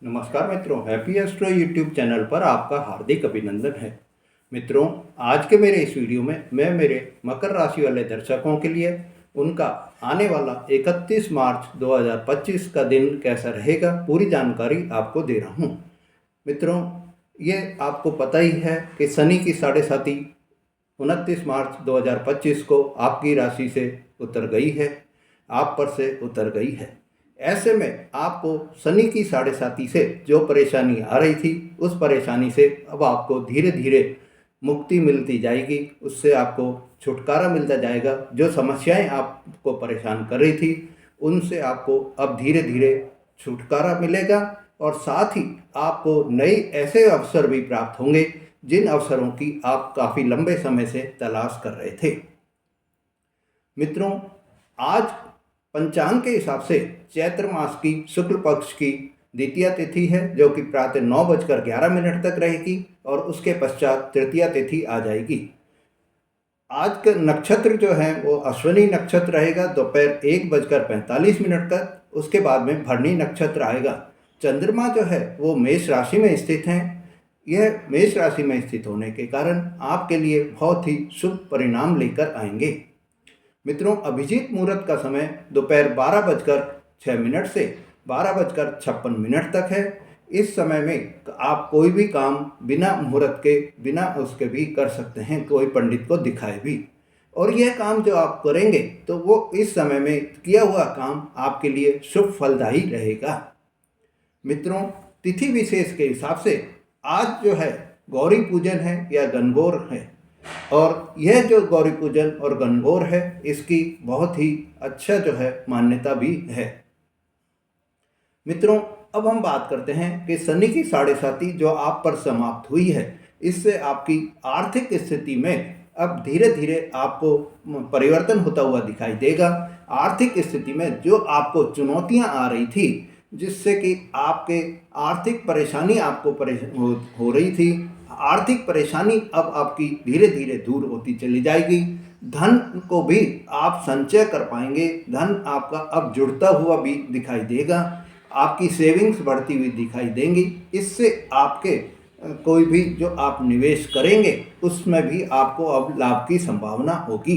नमस्कार मित्रों, happy astro YouTube channel पर आपका हार्दिक अभिनंदन है। मित्रों, आज के मेरे इस वीडियो में मैं मेरे मकर राशि वाले दर्शकों के लिए उनका आने वाला 31 मार्च 2025 का दिन कैसा रहेगा पूरी जानकारी आपको दे रहा हूँ। मित्रों, ये आपको पता ही है कि शनि की साढ़े साती 29 मार्च 2025 को आपकी राशि से उतर गई है, आप पर से उतर गई है। ऐसे में आपको शनि की साढ़े साती से जो परेशानी आ रही थी, उस परेशानी से अब आपको धीरे धीरे मुक्ति मिलती जाएगी, उससे आपको छुटकारा मिलता जाएगा। जो समस्याएं आपको परेशान कर रही थी, उनसे आपको अब धीरे धीरे छुटकारा मिलेगा और साथ ही आपको नए ऐसे अवसर भी प्राप्त होंगे जिन अवसरों की आप काफ़ी लंबे समय से तलाश कर रहे थे। मित्रों, आज पंचांग के हिसाब से चैत्र मास की शुक्ल पक्ष की द्वितीया तिथि है, जो कि प्रातः 9:11 तक रहेगी और उसके पश्चात तृतीया तिथि आ जाएगी। आज का नक्षत्र जो है वो अश्विनी नक्षत्र रहेगा दोपहर 1:45 तक। उसके बाद में भरणी नक्षत्र आएगा। चंद्रमा जो है वो मेष राशि में स्थित है। यह मेष राशि में स्थित होने के कारण आपके लिए बहुत ही शुभ परिणाम लेकर आएंगे। मित्रों, अभिजीत मुहूर्त का समय दोपहर 12:06 से 12:56 तक है। इस समय में आप कोई भी काम बिना मुहूर्त के, बिना उसके भी कर सकते हैं, कोई पंडित को दिखाए भी। और यह काम जो आप करेंगे तो वो इस समय में किया हुआ काम आपके लिए शुभ फलदायी रहेगा। मित्रों, तिथि विशेष के हिसाब से आज जो है गौरी पूजन है या गणगौर है, और यह जो गौरी पूजन और गणगौर है इसकी बहुत ही अच्छा जो है मान्यता भी है। मित्रों, अब हम बात करते हैं कि शनि की साढ़े साती जो आप पर समाप्त हुई है, इससे आपकी आर्थिक स्थिति में अब धीरे धीरे आपको परिवर्तन होता हुआ दिखाई देगा। आर्थिक स्थिति में जो आपको चुनौतियां आ रही थी, जिससे कि आपके आर्थिक परेशानी आपको हो रही थी, आर्थिक परेशानी अब आपकी धीरे धीरे दूर होती चली जाएगी। धन को भी आप संचय कर पाएंगे। धन आपका अब जुड़ता हुआ भी दिखाई देगा। आपकी सेविंग्स बढ़ती हुई दिखाई देंगी। इससे आपके कोई भी जो आप निवेश करेंगे उसमें भी आपको अब लाभ की संभावना होगी।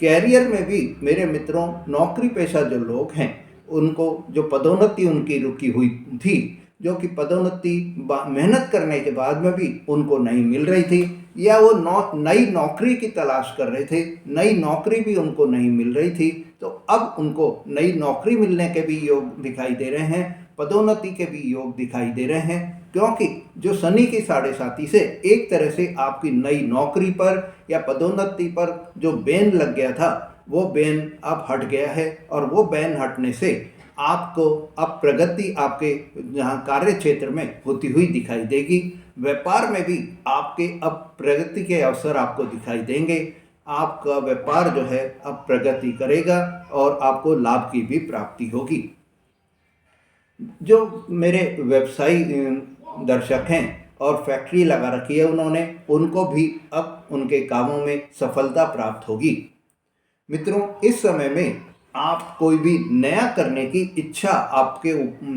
कैरियर में भी मेरे मित्रों, नौकरी पेशा जो लोग हैं उनको जो पदोन्नति उनकी रुकी हुई थी, जो कि पदोन्नति मेहनत करने के बाद में भी उनको नहीं मिल रही थी, या वो नई नौकरी की तलाश कर रहे थे, नई नौकरी भी उनको नहीं मिल रही थी, तो अब उनको नई नौकरी मिलने के भी योग दिखाई दे रहे हैं, पदोन्नति के भी योग दिखाई दे रहे हैं। क्योंकि जो शनि की साढ़े साती से एक तरह से आपकी नई नौकरी पर या पदोन्नति पर जो बैन लग गया था, वो बैन अब हट गया है। और वो बैन हटने से आपको अब प्रगति आपके जहाँ कार्य क्षेत्र में होती हुई दिखाई देगी। व्यापार में भी आपके अब प्रगति के अवसर आपको दिखाई देंगे। आपका व्यापार जो है अब प्रगति करेगा और आपको लाभ की भी प्राप्ति होगी। जो मेरे व्यवसायी दर्शक हैं और फैक्ट्री लगा रखी है उन्होंने, उनको भी अब उनके कामों में सफलता प्राप्त होगी। मित्रों, इस समय में आप कोई भी नया करने की इच्छा आपके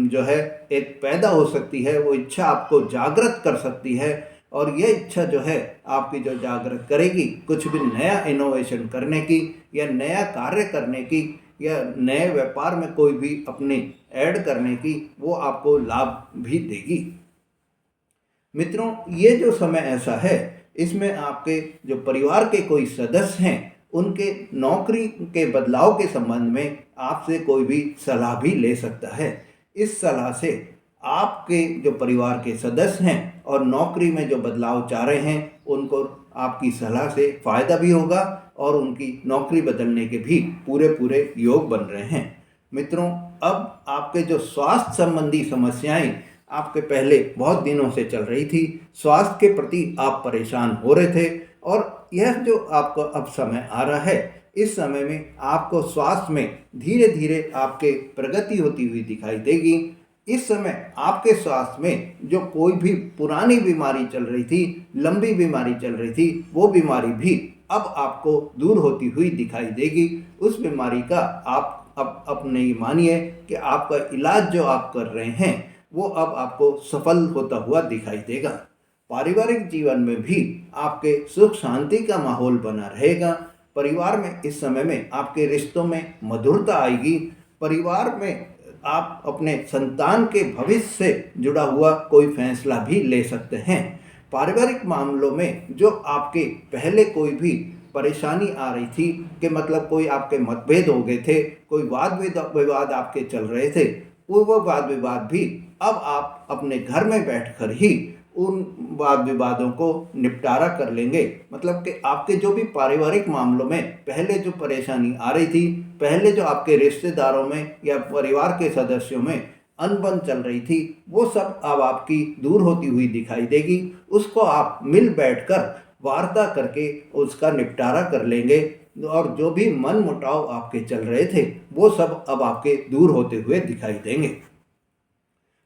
जो है एक पैदा हो सकती है। वो इच्छा आपको जागृत कर सकती है, और ये इच्छा जो है आपकी जो जागृत करेगी कुछ भी नया इनोवेशन करने की, या नया कार्य करने की, या नए व्यापार में कोई भी अपने ऐड करने की, वो आपको लाभ भी देगी। मित्रों, ये जो समय ऐसा है, इसमें आपके जो परिवार के कोई सदस्य हैं उनके नौकरी के बदलाव के संबंध में आपसे कोई भी सलाह भी ले सकता है। इस सलाह से आपके जो परिवार के सदस्य हैं और नौकरी में जो बदलाव चाह रहे हैं, उनको आपकी सलाह से फ़ायदा भी होगा और उनकी नौकरी बदलने के भी पूरे पूरे योग बन रहे हैं। मित्रों, अब आपके जो स्वास्थ्य संबंधी समस्याएं आपके पहले बहुत दिनों से चल रही थी, स्वास्थ्य के प्रति आप परेशान हो रहे थे, और यह जो आपको अब समय आ रहा है, इस समय में आपको स्वास्थ्य में धीरे धीरे आपके प्रगति होती हुई दिखाई देगी। इस समय आपके स्वास्थ्य में जो कोई भी पुरानी बीमारी चल रही थी, लंबी बीमारी चल रही थी, वो बीमारी भी अब आपको दूर होती हुई दिखाई देगी। उस बीमारी का आप अब अपने ये मानिए कि आपका इलाज जो आप कर रहे हैं वो अब आपको सफल होता हुआ दिखाई देगा। पारिवारिक जीवन में भी आपके सुख शांति का माहौल बना रहेगा। परिवार में इस समय में आपके रिश्तों में मधुरता आएगी। परिवार में आप अपने संतान के भविष्य से जुड़ा हुआ कोई फैसला भी ले सकते हैं। पारिवारिक मामलों में जो आपके पहले कोई भी परेशानी आ रही थी कि मतलब कोई आपके मतभेद हो गए थे, कोई वाद विवाद आपके चल रहे थे, वो वाद विवाद भी अब आप अपने घर में बैठकर ही उन वाद विवादों को निपटारा कर लेंगे। मतलब कि आपके जो भी पारिवारिक मामलों में पहले जो परेशानी आ रही थी, पहले जो आपके रिश्तेदारों में या परिवार के सदस्यों में अनबन चल रही थी, वो सब अब आपकी दूर होती हुई दिखाई देगी। उसको आप मिल बैठकर वार्ता करके उसका निपटारा कर लेंगे और जो भी मन मुटाव आपके चल रहे थे वो सब अब आपके दूर होते हुए दिखाई देंगे।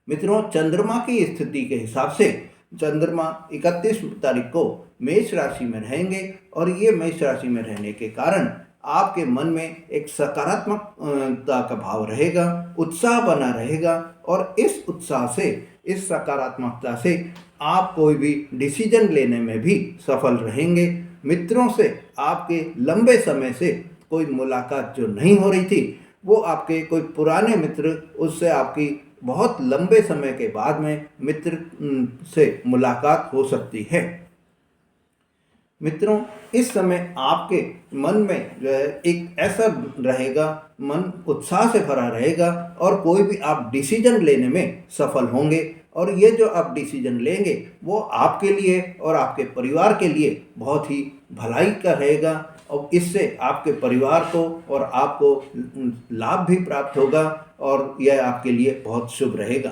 मित्रों, चंद्रमा की स्थिति के हिसाब से चंद्रमा 31 तारीख को मेष राशि में रहेंगे और ये मेष राशि में रहने के कारण आपके मन में एक सकारात्मकता का भाव रहेगा, उत्साह बना रहेगा और इस उत्साह से, इस सकारात्मकता से आप कोई भी डिसीजन लेने में भी सफल रहेंगे। मित्रों से आपके लंबे समय से कोई मुलाकात जो नहीं हो रही थी, वो आपके कोई पुराने मित्र, उससे आपकी बहुत लंबे समय के बाद में मित्र से मुलाकात हो सकती है। मित्रों, इस समय आपके मन में जो है एक ऐसा रहेगा, मन उत्साह से भरा रहेगा और कोई भी आप डिसीजन लेने में सफल होंगे और ये जो आप डिसीजन लेंगे वो आपके लिए और आपके परिवार के लिए बहुत ही भलाई का रहेगा और इससे आपके परिवार को और आपको लाभ भी प्राप्त होगा और यह आपके लिए बहुत शुभ रहेगा।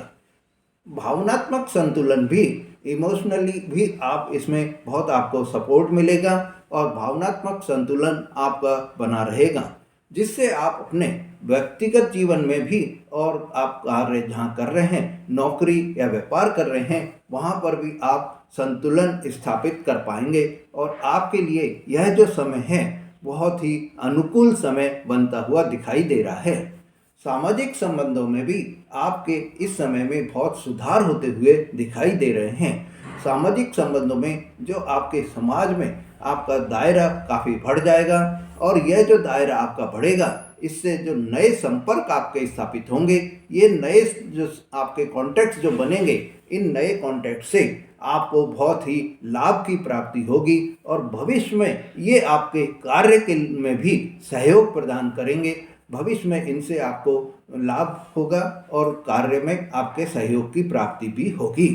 भावनात्मक संतुलन भी, इमोशनली भी आप इसमें बहुत आपको सपोर्ट मिलेगा और भावनात्मक संतुलन आपका बना रहेगा, जिससे आप अपने व्यक्तिगत जीवन में भी और आप कार्य जहाँ कर रहे हैं, नौकरी या व्यापार कर रहे हैं, वहाँ पर भी आप संतुलन स्थापित कर पाएंगे और आपके लिए यह जो समय है बहुत ही अनुकूल समय बनता हुआ दिखाई दे रहा है। सामाजिक संबंधों में भी आपके इस समय में बहुत सुधार होते हुए दिखाई दे रहे हैं। सामाजिक संबंधों में जो आपके समाज में आपका दायरा काफ़ी बढ़ जाएगा और यह जो दायरा आपका बढ़ेगा, इससे जो नए संपर्क आपके स्थापित होंगे, ये नए जो आपके कॉन्टैक्ट्स जो बनेंगे, इन नए कॉन्टैक्ट से आपको बहुत ही लाभ की प्राप्ति होगी और भविष्य में ये आपके कार्य के में भी सहयोग प्रदान करेंगे। भविष्य में इनसे आपको लाभ होगा और कार्य में आपके सहयोग की प्राप्ति भी होगी।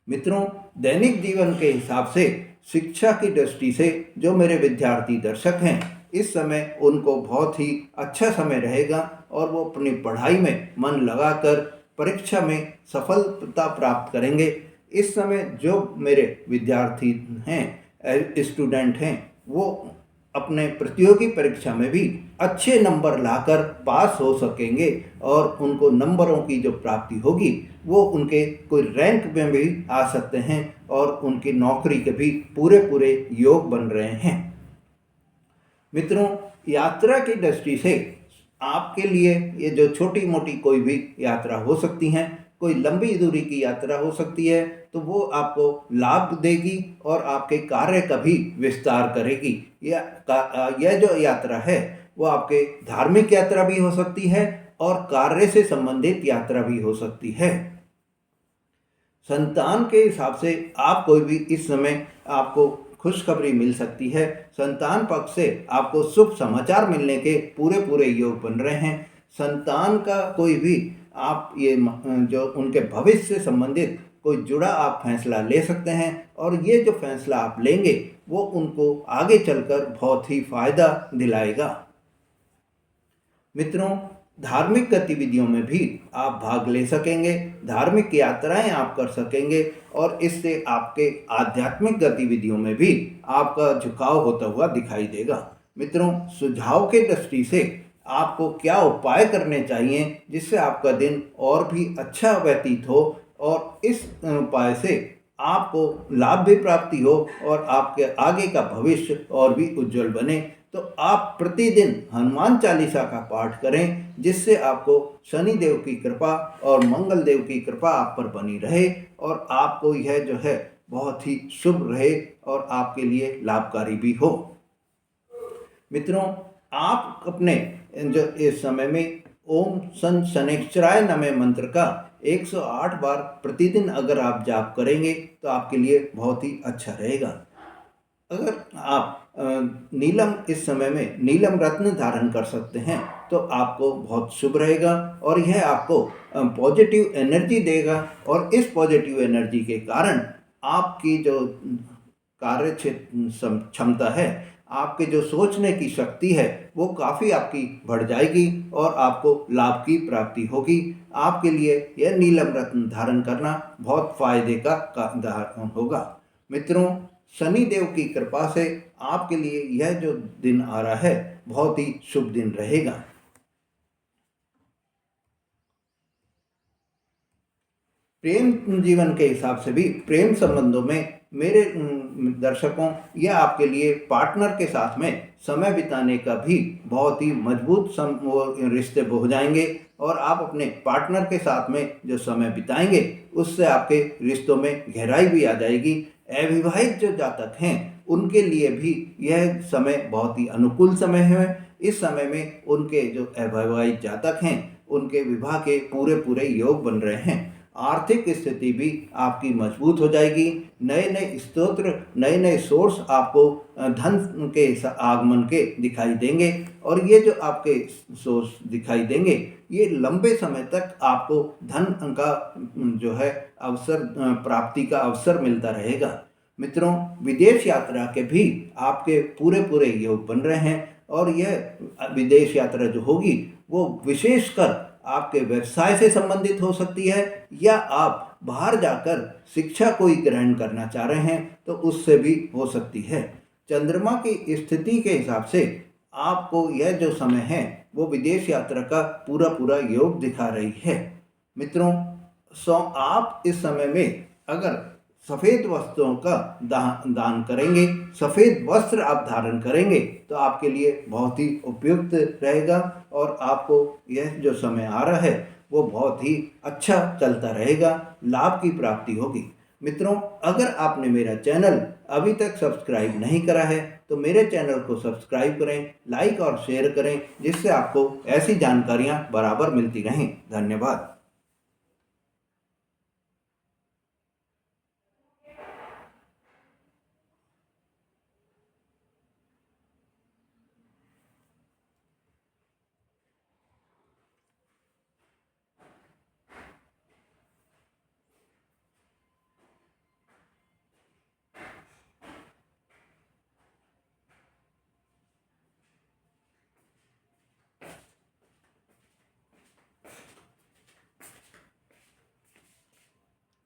मित्रों, दैनिक जीवन के हिसाब से शिक्षा की दृष्टि से जो मेरे विद्यार्थी दर्शक हैं, इस समय उनको बहुत ही अच्छा समय रहेगा और वो अपनी पढ़ाई में मन लगाकर परीक्षा में सफलता प्राप्त करेंगे। इस समय जो मेरे विद्यार्थी हैं, स्टूडेंट हैं, वो अपने प्रतियोगी परीक्षा में भी अच्छे नंबर लाकर पास हो सकेंगे और उनको नंबरों की जो प्राप्ति होगी वो उनके कोई रैंक में भी आ सकते हैं और उनकी नौकरी के भी पूरे पूरे योग बन रहे हैं। मित्रों, यात्रा की दृष्टि से आपके लिए ये जो छोटी मोटी कोई भी यात्रा हो सकती हैं, कोई लंबी दूरी की यात्रा हो सकती है, तो वो आपको लाभ देगी और आपके कार्य का भी विस्तार करेगी। यह जो यात्रा है वो आपके धार्मिक यात्रा भी हो सकती है और कार्य से संबंधित यात्रा भी हो सकती है। संतान के हिसाब से आप कोई भी इस समय आपको खुशखबरी मिल सकती है। संतान पक्ष से आपको शुभ समाचार मिलने के पूरे पूरे योग बन रहे हैं। संतान का कोई भी आप ये जो उनके भविष्य से संबंधित कोई जुड़ा आप फैसला ले सकते हैं और ये जो फैसला आप लेंगे वो उनको आगे चलकर बहुत ही फायदा दिलाएगा। मित्रों, धार्मिक गतिविधियों में भी आप भाग ले सकेंगे, धार्मिक यात्राएं आप कर सकेंगे और इससे आपके आध्यात्मिक गतिविधियों में भी आपका झुकाव होता हुआ दिखाई देगा। मित्रों, सुझाव के दृष्टि से आपको क्या उपाय करने चाहिए जिससे आपका दिन और भी अच्छा व्यतीत हो और इस उपाय से आपको लाभ भी प्राप्ति हो और आपके आगे का भविष्य और भी उज्जवल बने। तो आप प्रतिदिन हनुमान चालीसा का पाठ करें, जिससे आपको शनि देव की कृपा और मंगल देव की कृपा आप पर बनी रहे और आपको यह जो है बहुत ही शुभ रहे और आपके लिए लाभकारी भी हो। मित्रों, आप अपने जो इस समय में ओम सन शनैश्चराय नमः मंत्र का 108 बार प्रतिदिन अगर आप जाप करेंगे तो आपके लिए बहुत ही अच्छा रहेगा। अगर आप नीलम इस समय में नीलम रत्न धारण कर सकते हैं तो आपको बहुत शुभ रहेगा और यह आपको पॉजिटिव एनर्जी देगा और इस पॉजिटिव एनर्जी के कारण आपकी जो कार्य क्षमता है, आपके जो सोचने की शक्ति है वो काफ़ी आपकी बढ़ जाएगी और आपको लाभ की प्राप्ति होगी। आपके लिए यह नीलम रत्न धारण करना बहुत फायदे का होगा। मित्रों, शनि देव की कृपा से आपके लिए यह जो दिन आ रहा है बहुत ही शुभ दिन रहेगा। प्रेम जीवन के हिसाब से भी प्रेम संबंधों में मेरे दर्शकों, यह आपके लिए पार्टनर के साथ में समय बिताने का भी बहुत ही मजबूत रिश्ते हो जाएंगे और आप अपने पार्टनर के साथ में जो समय बिताएंगे उससे आपके रिश्तों में गहराई भी आ जाएगी। अविवाहित जो जातक हैं उनके लिए भी यह समय बहुत ही अनुकूल समय है। इस समय में उनके जो अविवाहित जातक हैं उनके विवाह के पूरे पूरे योग बन रहे हैं। आर्थिक स्थिति भी आपकी मजबूत हो जाएगी। नए नए स्तोत्र, नए नए सोर्स आपको धन के आगमन के दिखाई देंगे और ये जो आपके सोर्स दिखाई देंगे ये लंबे समय तक आपको धन का जो है अवसर प्राप्ति का अवसर मिलता रहेगा। मित्रों, विदेश यात्रा के भी आपके पूरे पूरे योग बन रहे हैं और यह विदेश यात्रा जो होगी वो विशेषकर आपके व्यवसाय से संबंधित हो सकती है या आप बाहर जाकर शिक्षा कोई ग्रहण करना चाह रहे हैं तो उससे भी हो सकती है। चंद्रमा की स्थिति के हिसाब से आपको यह जो समय है वो विदेश यात्रा का पूरा पूरा योग दिखा रही है। मित्रों, आप इस समय में अगर सफ़ेद वस्त्रों का दान करेंगे, सफ़ेद वस्त्र आप धारण करेंगे तो आपके लिए बहुत ही उपयुक्त रहेगा और आपको यह जो समय आ रहा है वो बहुत ही अच्छा चलता रहेगा, लाभ की प्राप्ति होगी। मित्रों, अगर आपने मेरा चैनल अभी तक सब्सक्राइब नहीं करा है तो मेरे चैनल को सब्सक्राइब करें, लाइक और शेयर करें, जिससे आपको ऐसी जानकारियां बराबर मिलती रहें। धन्यवाद।